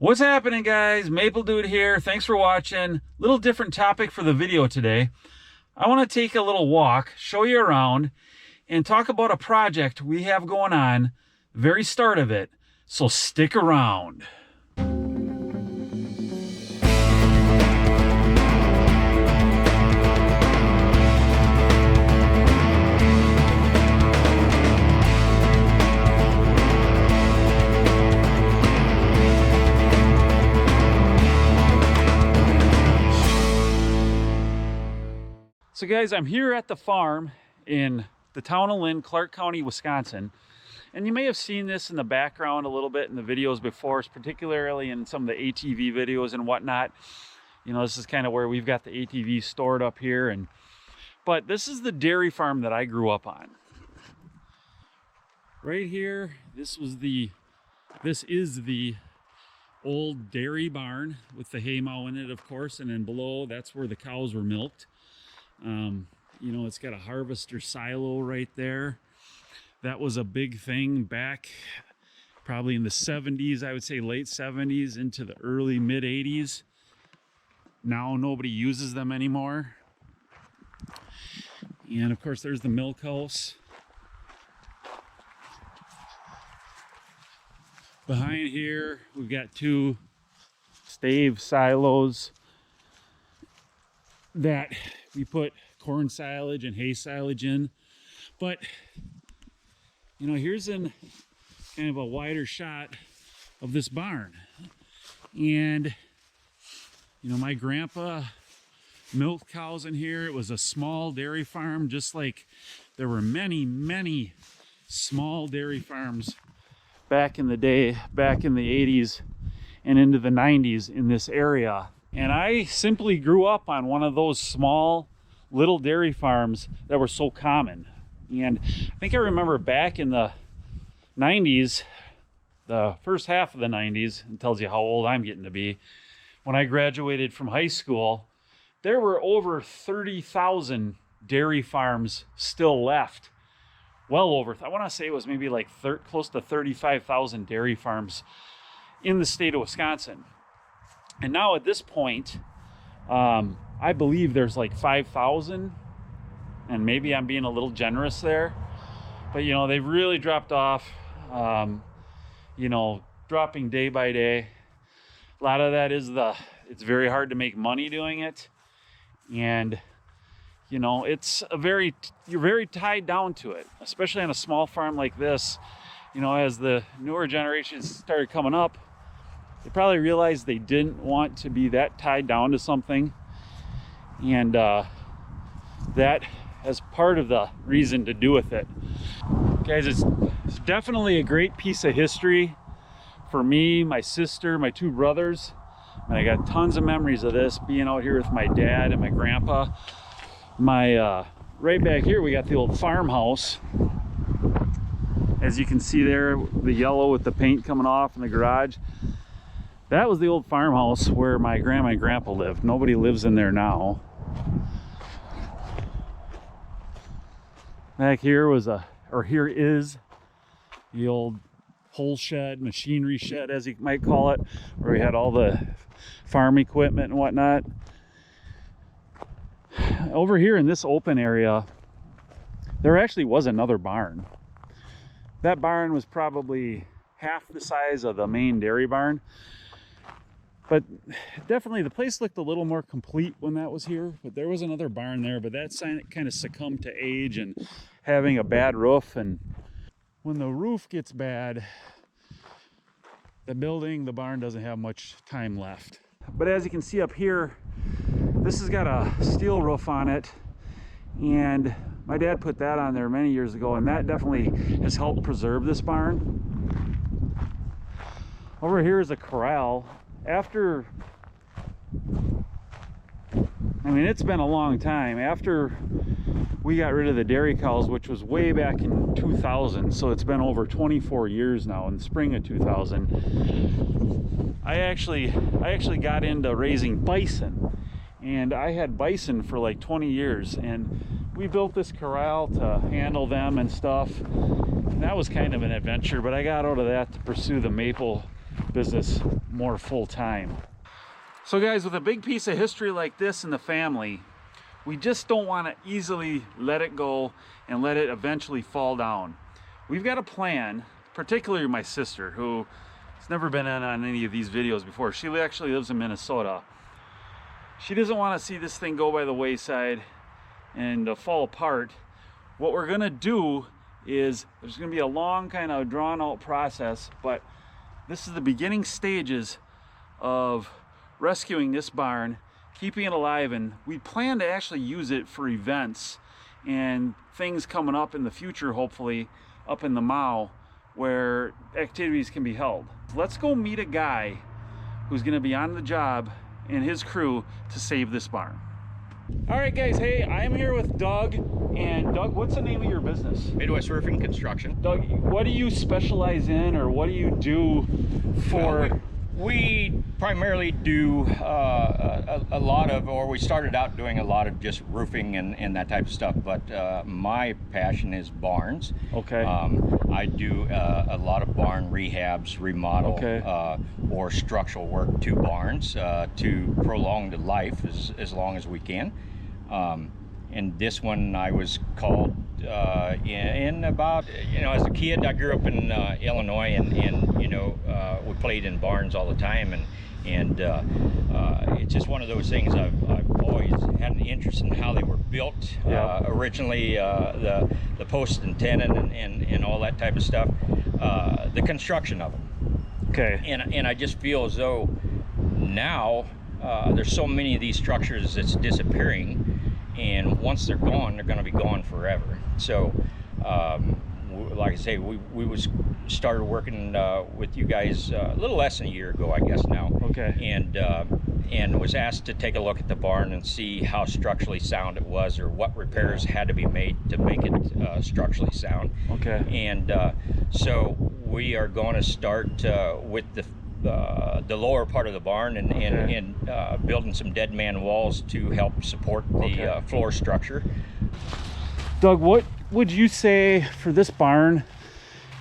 What's happening, guys? Maple Dude here. Thanks for watching. Little different topic for the video today. I want to take a little walk, show you around, and talk about a project we have going on, the very start of it. So stick around. So guys, I'm here at the farm in the town of Lynn, Clark County, Wisconsin. And you may have seen this in the background a little bit in the videos before, particularly in some of the ATV videos and whatnot. You know, this is kind of where we've got the ATV stored up here. But this is the dairy farm that I grew up on. Right here, this is the old dairy barn with the hay mow in it, of course. And then below, that's where the cows were milked. You know, it's got a harvester silo right there. That was a big thing back probably in the 70s, I would say late 70s into the early mid 80s. Now nobody uses them anymore. And of course there's the milk house. Behind here we've got two stave silos that we put corn silage and hay silage in. But you know, here's in kind of a wider shot of this barn. And you know, my grandpa milked cows in here. It was a small dairy farm, just like there were many small dairy farms back in the day, back in the 80s and into the 90s in this area. And I simply grew up on one of those small little dairy farms that were so common. And I think I remember back in the 90s, the first half of the 90s, it tells you how old I'm getting to be, when I graduated from high school, there were over 30,000 dairy farms still left. Well over, I want to say it was maybe like close to 35,000 dairy farms in the state of Wisconsin. And now at this point, I believe there's like 5,000, and maybe I'm being a little generous there, but you know, they've really dropped off, you know, dropping day by day. A lot of that is it's very hard to make money doing it. And, you know, you're very tied down to it, especially on a small farm like this. You know, as the newer generations started coming up, they probably realized they didn't want to be that tied down to something. And that as part of the reason to do with it. Guys, it's definitely a great piece of history for me, my sister, my two brothers. And I got tons of memories of this, being out here with my dad and my grandpa. Right back here, we got the old farmhouse. As you can see there, the yellow with the paint coming off in the garage. That was the old farmhouse where my grandma and grandpa lived. Nobody lives in there now. Back here here is the old pole shed, machinery shed, as you might call it, where we had all the farm equipment and whatnot. Over here in this open area, there actually was another barn. That barn was probably half the size of the main dairy barn. But definitely the place looked a little more complete when that was here. But there was another barn there, but that kind of succumbed to age and having a bad roof. And when the roof gets bad, the barn doesn't have much time left. But as you can see up here, this has got a steel roof on it. And my dad put that on there many years ago, and that definitely has helped preserve this barn. Over here is a corral. It's been a long time. After we got rid of the dairy cows, which was way back in 2000, so it's been over 24 years now, in the spring of 2000, I actually got into raising bison. And I had bison for like 20 years, and we built this corral to handle them and stuff. And that was kind of an adventure, but I got out of that to pursue the maple business more full time. So guys, with a big piece of history like this in the family, we just don't want to easily let it go and let it eventually fall down. We've got a plan, particularly my sister, who has never been in on any of these videos before. She actually lives in Minnesota. She doesn't want to see this thing go by the wayside and fall apart. What we're gonna do is, there's gonna be a long kind of drawn out process, but this is the beginning stages of rescuing this barn, keeping it alive, and we plan to actually use it for events and things coming up in the future, hopefully up in the Mow, where activities can be held. Let's go meet a guy who's gonna be on the job and his crew to save this barn. All right guys, hey, I'm here with Doug. And Doug, what's the name of your business? Midwest Roofing Construction. Doug, what do you specialize in, or what do you do for? We primarily do a lot of, or we started out doing a lot of just roofing and that type of stuff, but my passion is barns. Okay. I do a lot of barn rehabs, remodel, okay. Or structural work to barns to prolong the life as long as we can. And this one I was called in about, as a kid. I grew up in Illinois, and we played in barns all the time, and it's just one of those things. I've always had an interest in how they were built. Yeah. Originally, the post and tenon and all that type of stuff, the construction of them. Okay. And I just feel as though now there's so many of these structures that's disappearing. And once they're gone, they're going to be gone forever. So, like I say, we started working with you guys a little less than a year ago, I guess now. Okay. And was asked to take a look at the barn and see how structurally sound it was, or what repairs had to be made to make it structurally sound. Okay. And so we are going to start with the lower part of the barn and building some dead man walls to help support the floor structure. Doug, what would you say for this barn?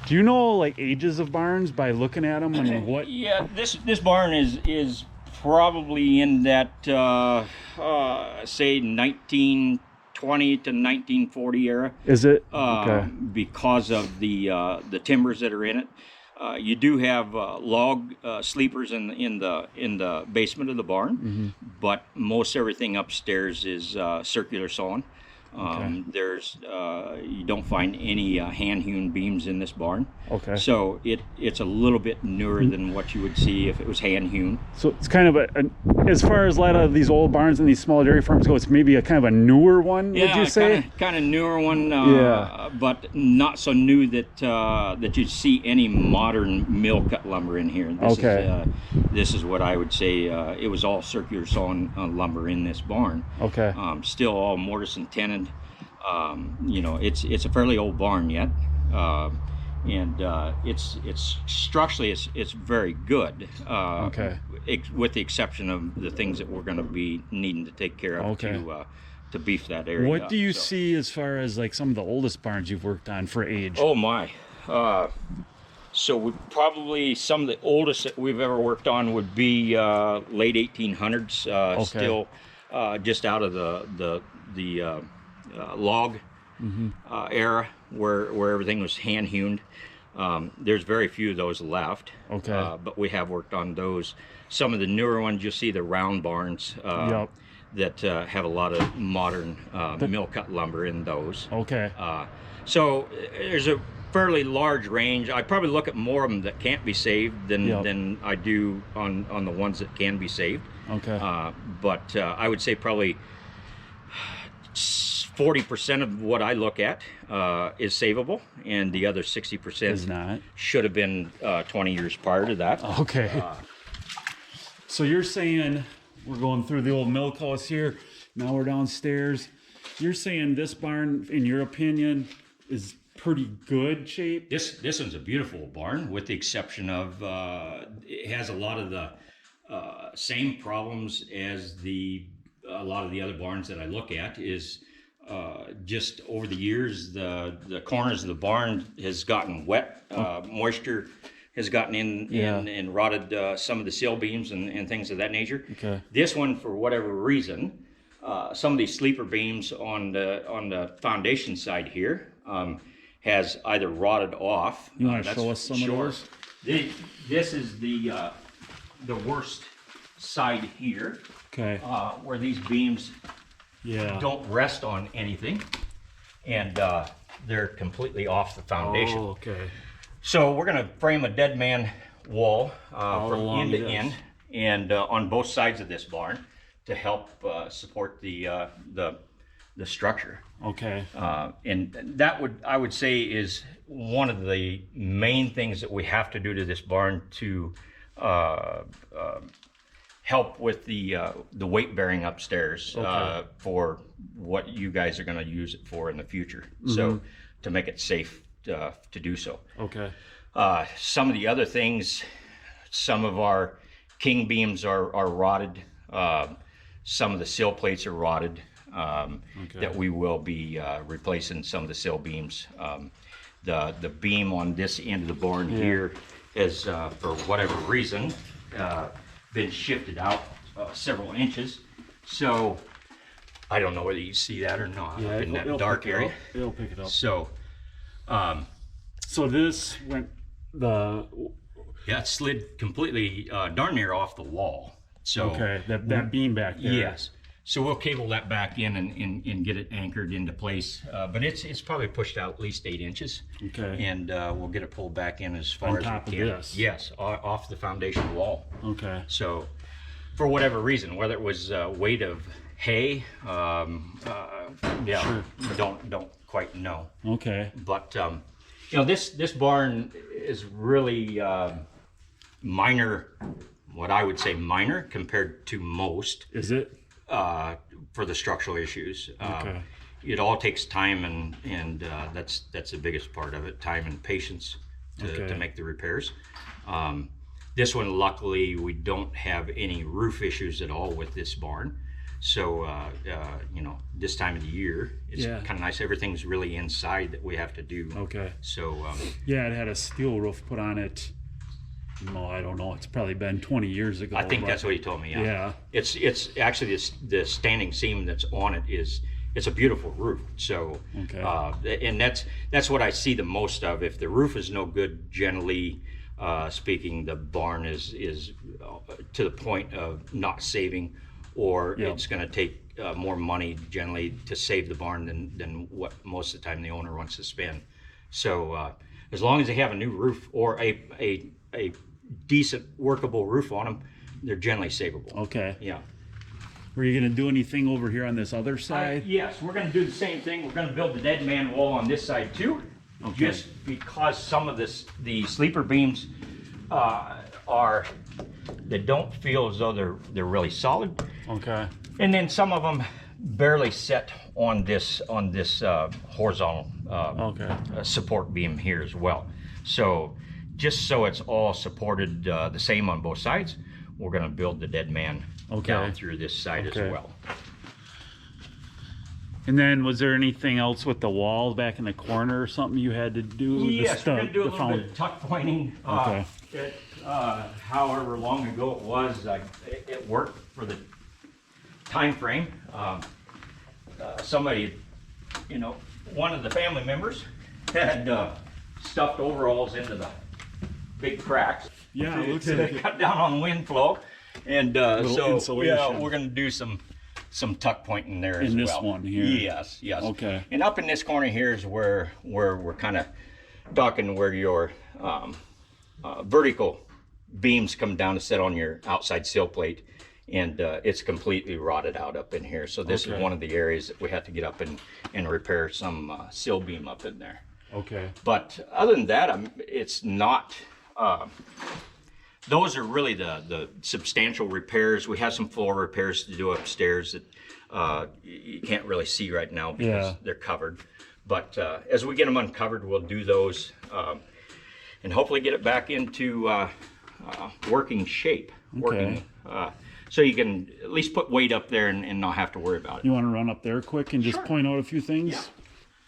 Do you know like ages of barns by looking at them and what? Yeah, this barn is probably in that say 1920 to 1940 era. Is it? Okay. Because of the timbers that are in it. You do have log sleepers in the basement of the barn, but most everything upstairs is circular sawn. There's you don't find any hand-hewn beams in this barn. Okay. So it's a little bit newer than what you would see if it was hand-hewn. So it's kind of as far as a lot of these old barns and these small dairy farms go, it's maybe a kind of a newer one. Yeah, would you say? Kind of newer one. Yeah. But not so new that you'd see any modern mill cut lumber in here. This is what I would say. It was all circular sawn lumber in this barn. Okay. Still all mortise and tenon. It's a fairly old barn yet, and it's structurally it's very good. With the exception of the things that we're going to be needing to take care of to beef that area. What do you see as far as like some of the oldest barns you've worked on for age? Oh my. So probably some of the oldest that we've ever worked on would be late 1800s. Still just out of the log era where everything was hand hewn. There's very few of those left. But we have worked on those. Some of the newer ones, you'll see the round barns that have a lot of modern mill cut lumber in those. So there's a fairly large range. I probably look at more of them that can't be saved than I do on the ones that can be saved. But I would say probably 40% of what I look at is savable, and the other 60% is not. Should have been 20 years prior to that. So you're saying we're going through the old milk house here. Now we're downstairs. You're saying this barn, in your opinion, is pretty good shape? This one's a beautiful barn, with the exception of it has a lot of the same problems as a lot of the other barns that I look at. Is just over the years, the corners of the barn has gotten wet. Moisture has gotten in Yeah. and rotted some of the sill beams and things of that nature. Okay. This one, for whatever reason, some of these sleeper beams on the foundation side here has either rotted off. You want to That's show us some sure. of those? This is the worst side here, Okay. where these beams Yeah. don't rest on anything, and they're completely off the foundation. Oh, okay. So we're going to frame a dead man wall from along end to this. end, and on both sides of this barn to help support the structure. Okay. And that I would say is one of the main things that we have to do to this barn to help with the weight bearing upstairs for what you guys are going to use it for in the future. So to make it safe to do so. Okay. Some of the other things, some of our king beams are rotted. Some of the sill plates are rotted. That we will be replacing some of the sill beams. The beam on this end of the barn here has, for whatever reason, been shifted out several inches. So I don't know whether you see that or not up in that dark area. It'll pick it up. So So this went yeah, it slid completely darn near off the wall. So okay, that beam back there. yes. So we'll cable that back in and get it anchored into place. But it's probably pushed out at least 8 inches. Okay. And we'll get it pulled back in as far On as top we of can. this. Yes, off the foundation wall. Okay. So for whatever reason, whether it was weight of hay, Sure. don't quite know. Okay. But this barn is really minor, what I would say minor compared to most. Is it? For the structural issues. Okay. It all takes time, and that's the biggest part of it, time and patience to make the repairs. This one, luckily, we don't have any roof issues at all with this barn. So, this time of the year, it's kind of nice. Everything's really inside that we have to do. Okay. So, Yeah, it had a steel roof put on it. No, I don't know. It's probably been 20 years ago. I think but- that's what he told me. Yeah. It's actually the standing seam that's on it it's a beautiful roof. So and that's what I see the most of. If the roof is no good, generally speaking, the barn is to the point of not saving, or it's going to take more money generally to save the barn than what most of the time the owner wants to spend. So as long as they have a new roof or a decent workable roof on them, they're generally savable. Okay. Yeah. Were you going to do anything over here on this other side? Yes, we're going to do the same thing. We're going to build the dead man wall on this side too. Okay. Just because some of the sleeper beams they don't feel as though they're really solid, Okay. and then some of them barely set on this horizontal support beam here as well. So just so it's all supported the same on both sides, we're going to build the dead man down through this side as well. And then was there anything else with the wall back in the corner or something you had to do? Yes, we're going to do a little bit of tuck pointing. Okay. However long ago it was, it worked for the time frame. Somebody, one of the family members had stuffed overalls into the big cracks. Yeah, it looks to like it. cut down on wind flow. And so insulation. we're going to do some tuck pointing there as well. In this one here? Yes. Okay. And up in this corner here is where we're kind of talking where your vertical beams come down to sit on your outside sill plate, and it's completely rotted out up in here. So this is one of the areas that we have to get up and repair some sill beam up in there. Okay. But other than that, it's not. Those are really the substantial repairs. We have some floor repairs to do upstairs that you can't really see right now because they're covered. But as we get them uncovered, we'll do those and hopefully get it back into working shape. So you can at least put weight up there and not have to worry about it. You want to run up there quick and just point out a few things?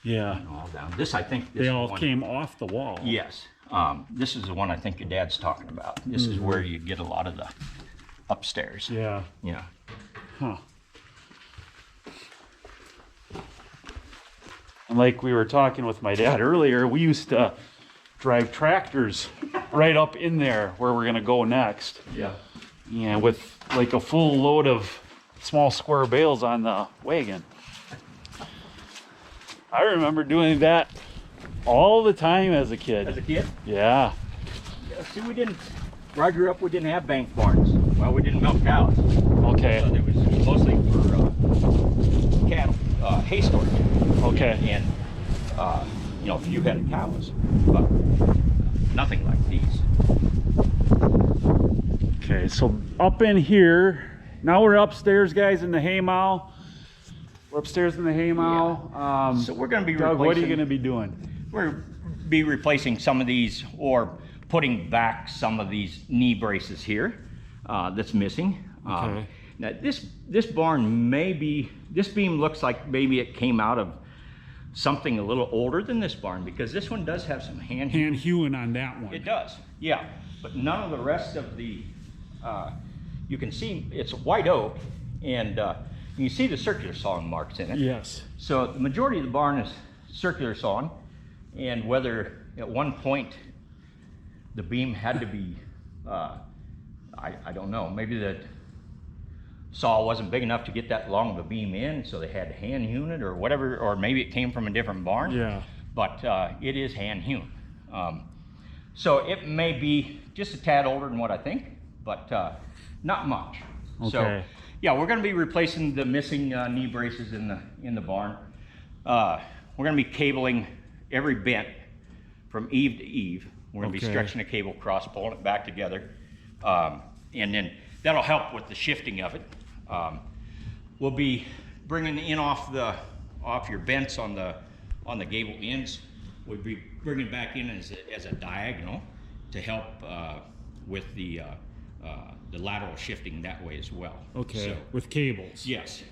Yeah. Yeah. All down. This, I think, this They all one, came off the wall. Yes. This is the one I think your dad's talking about. This is where you get a lot of the upstairs. Yeah. Yeah. Huh. And like we were talking with my dad earlier, we used to drive tractors right up in there where we're gonna go next. Yeah. Yeah, with like a full load of small square bales on the wagon. I remember doing that all the time as a kid. As a kid? Yeah. Yeah, see, where I grew up, we didn't have bank barns. Well, we didn't milk cows. Okay. So it was mostly for cattle, hay storage. Okay. And, you know, a few head of cows, but nothing like these. Okay, so up in here, now we're upstairs, guys, in the hay mow. We're upstairs in the hay mow. So we're going to be Doug, replacing. what are you going to be doing? We're be replacing some of these, or putting back some of these knee braces here that's missing. Okay. Now this barn this beam looks like maybe it came out of something a little older than this barn, because this one does have some hand hewing on that one. It does, yeah, but none of the rest of the you can see it's white oak, and you see the circular sawing marks in it. Yes. So the majority of the barn is circular sawn, and whether at one point the beam had to be, I don't know, maybe the saw wasn't big enough to get that long of a beam in, so they had to hand hewn it or whatever, or maybe it came from a different barn. Yeah. But it is hand hewn. So it may be just a tad older than what I think, but not much. Okay. So yeah, we're going to be replacing the missing knee braces in the barn. We're going to be cabling every bent from eave to eave. We're going to be stretching the cable across, pulling it back together, and then that'll help with the shifting of it. We'll be bringing in off your bents on the gable ends. We'll be bringing back in as a diagonal to help with the lateral shifting that way as well. Okay, So, with cables. yes.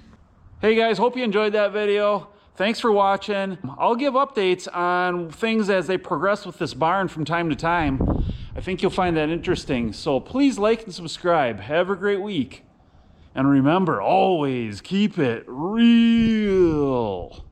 Hey guys, hope you enjoyed that video. Thanks for watching. I'll give updates on things as they progress with this barn from time to time. I think you'll find that interesting. So please like and subscribe. Have a great week. And remember, always keep it real.